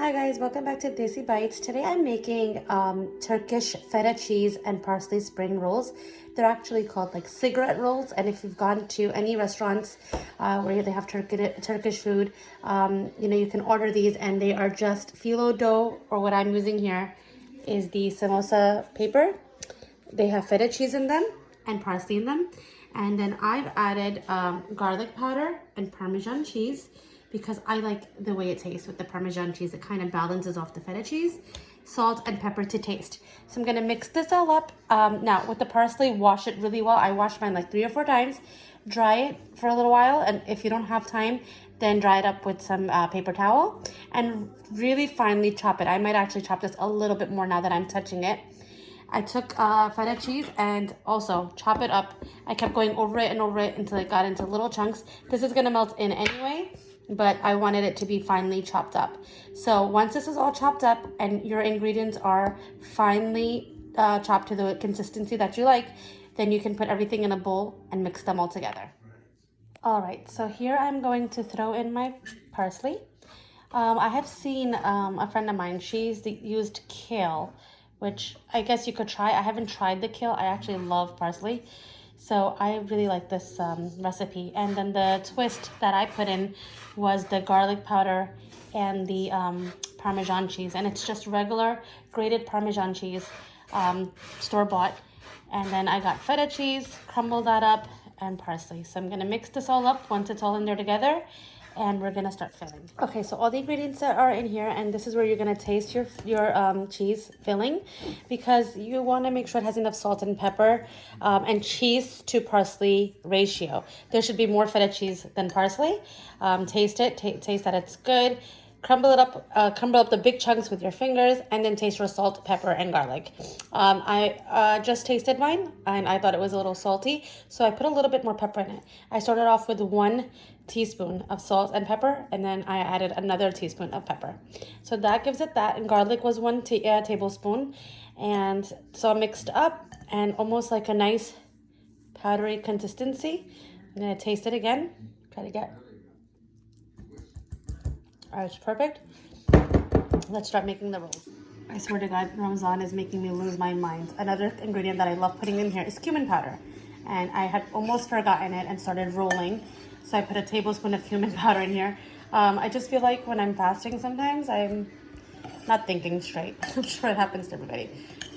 Hi guys, welcome back to Desi Bites. Today I'm making Turkish feta cheese and parsley spring rolls. They're actually called like cigarette rolls, and if you've gone to any restaurants where they have Turkish food, you can order these, and they are just phyllo dough, or what I'm using here is the samosa paper. They have feta cheese in them and parsley in them. And then I've added garlic powder and Parmesan cheese because I like the way it tastes with the Parmesan cheese. It kind of balances off the feta cheese. Salt and pepper to taste. So I'm going to mix this all up. Now, with the parsley, wash it really well. I washed mine like 3 or 4 times. Dry it for a little while. And if you don't have time, then dry it up with some paper towel. And really finely chop it. I might actually chop this a little bit more now that I'm touching it. I took feta cheese and also chop it up. I kept going over it and over it until it got into little chunks. This is gonna melt in anyway, but I wanted it to be finely chopped up. So once this is all chopped up and your ingredients are finely chopped to the consistency that you like, then you can put everything in a bowl and mix them all together. All right, so here I'm going to throw in my parsley. I have seen a friend of mine, she's used kale, which I guess you could try. I haven't tried the kale. I actually love parsley. So I really like this recipe. And then the twist that I put in was the garlic powder and the Parmesan cheese. And it's just regular grated Parmesan cheese, store-bought. And then I got feta cheese, crumble that up, and parsley. So I'm gonna mix this all up once it's all in there together, and we're gonna start filling. Okay, so all the ingredients that are in here, and this is where you're gonna taste your cheese filling, because you want to make sure it has enough salt and pepper and cheese to parsley ratio. There should be more feta cheese than parsley. Taste it, taste that it's good. Crumble up the big chunks with your fingers, and then taste your salt, pepper, and garlic. I just tasted mine, and I thought it was a little salty, so I put a little bit more pepper in it. I started off with 1 teaspoon of salt and pepper, and then I added another teaspoon of pepper. So that gives it that, and garlic was 1 tablespoon. And so I mixed up, and almost like a nice powdery consistency. I'm gonna taste it again, try to get. All right, it's perfect. Let's start making the rolls. I swear to God, Ramzan is making me lose my mind. Another ingredient that I love putting in here is cumin powder. And I had almost forgotten it and started rolling. So I put a tablespoon of cumin powder in here. I just feel like when I'm fasting sometimes, I'm not thinking straight. I'm sure it happens to everybody.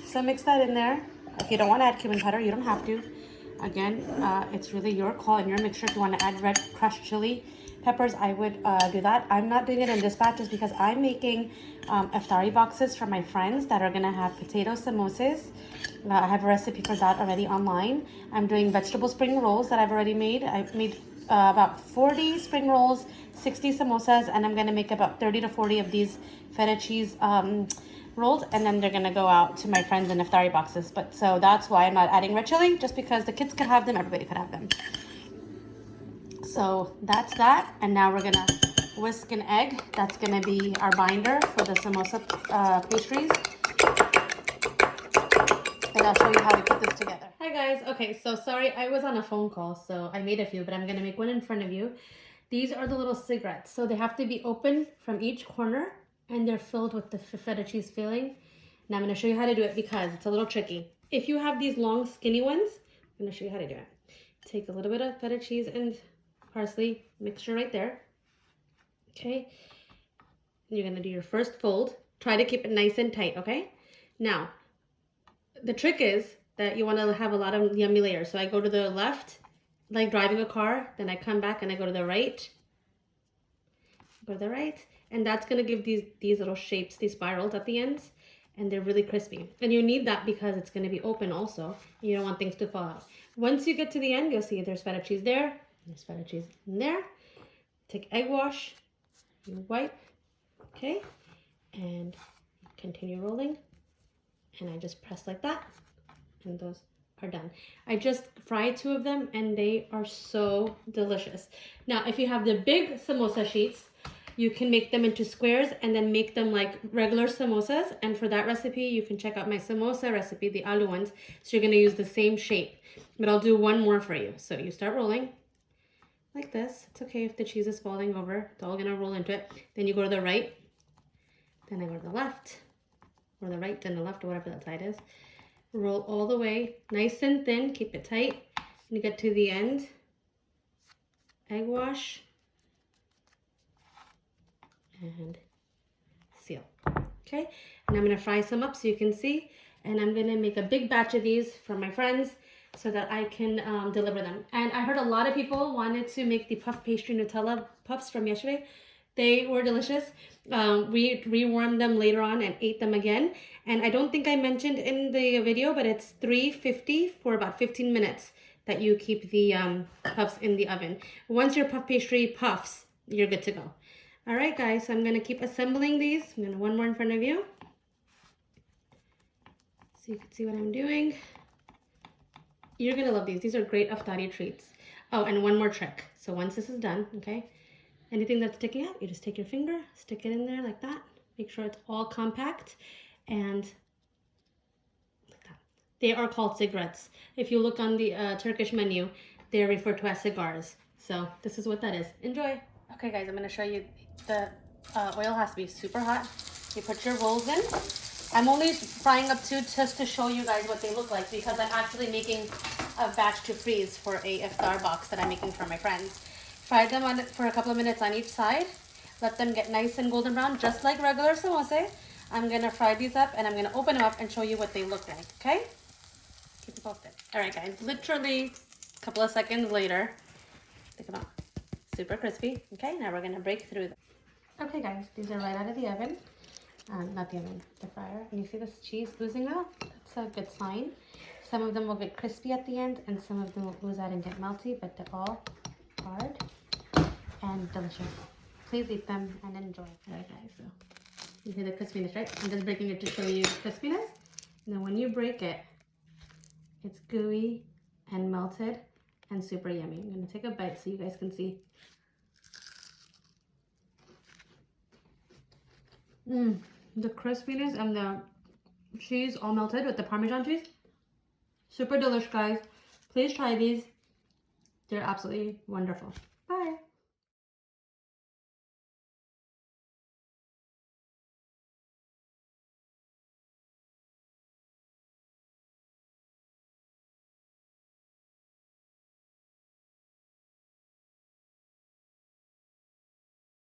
So mix that in there. If you don't want to add cumin powder, you don't have to. Again, it's really your call and your mixture. If you want to add red crushed chili peppers, I would do that. I'm not doing it in this batch just because I'm making iftari boxes for my friends that are gonna have potato samosas. I have a recipe for that already online. I'm doing vegetable spring rolls that I've already made. I've made about 40 spring rolls, 60 samosas, and I'm gonna make about 30 to 40 of these feta cheese rolls, and then they're gonna go out to my friends in iftari boxes. But so that's why I'm not adding red chili, just because the kids could have them, everybody could have them. So that's that, and now we're gonna whisk an egg. That's gonna be our binder for the samosa pastries. And I'll show you how we put this together. Hi guys, okay, so sorry, I was on a phone call, so I made a few, but I'm gonna make one in front of you. These are the little cigarettes, so they have to be open from each corner, and they're filled with the feta cheese filling. Now I'm gonna show you how to do it because it's a little tricky. If you have these long skinny ones, I'm gonna show you how to do it. Take a little bit of feta cheese and parsley mixture right there. Okay, you're gonna do your first fold. Try to keep it nice and tight, okay? Now, the trick is that you wanna have a lot of yummy layers. So I go to the left, like driving a car, then I come back and I go to the right. And that's gonna give these little shapes, these spirals at the ends, and they're really crispy. And you need that because it's gonna be open also. You don't want things to fall out. Once you get to the end, you'll see there's feta cheese there, there's feta cheese in there. Take egg wash, you wipe, okay, and continue rolling. And I just press like that, and those are done. I just fried 2 of them, and they are so delicious. Now, if you have the big samosa sheets, you can make them into squares and then make them like regular samosas. And for that recipe, you can check out my samosa recipe, the aloo ones. So you're gonna use the same shape, but I'll do one more for you. So you start rolling like this. It's okay if the cheese is falling over. It's all gonna roll into it. Then you go to the right, Then I go to the left, or the right, then the left, or whatever that side is. Roll all the way, nice and thin, keep it tight. When you get to the end, egg wash, and seal. Okay, and I'm gonna fry some up so you can see, and I'm gonna make a big batch of these for my friends so that I can deliver them. And I heard a lot of people wanted to make the puff pastry Nutella puffs from yesterday. They were delicious. We rewarmed them later on and ate them again. And I don't think I mentioned in the video, but it's 350 for about 15 minutes that you keep the puffs in the oven. Once your puff pastry puffs, you're good to go. All right, guys, so I'm gonna keep assembling these. I'm gonna one more in front of you so you can see what I'm doing. You're gonna love these. These are great iftari treats. Oh, and one more trick. So once this is done, okay, anything that's sticking out, you just take your finger, stick it in there like that. Make sure it's all compact and like that. They are called cigarettes. If you look on the Turkish menu, they're referred to as cigars. So this is what that is. Enjoy. Okay, guys, I'm gonna show you. The oil has to be super hot. You put your rolls in. I'm only frying up two just to show you guys what they look like because I'm actually making a batch to freeze for a iftar box that I'm making for my friends. Fry them on for a couple of minutes on each side. Let them get nice and golden brown, just like regular samosa. I'm gonna fry these up and I'm gonna open them up and show you what they look like, okay? Keep it posted. All right, guys, literally a couple of seconds later, look at them. Super crispy. Okay, now we're gonna break through them. Okay, guys, these are right out of the oven. Not the oven, the fryer. And you see this cheese oozing out? That's a good sign. Some of them will get crispy at the end, and some of them will ooze out and get melty, but they're all hard and delicious. Please eat them and enjoy. All right, guys, so you hear the crispiness, right? I'm just breaking it to show you the crispiness. And then when you break it, it's gooey and melted and super yummy. I'm gonna take a bite so you guys can see. The crispiness and the cheese all melted with the Parmesan cheese. Super delicious, guys. Please try these. They're absolutely wonderful.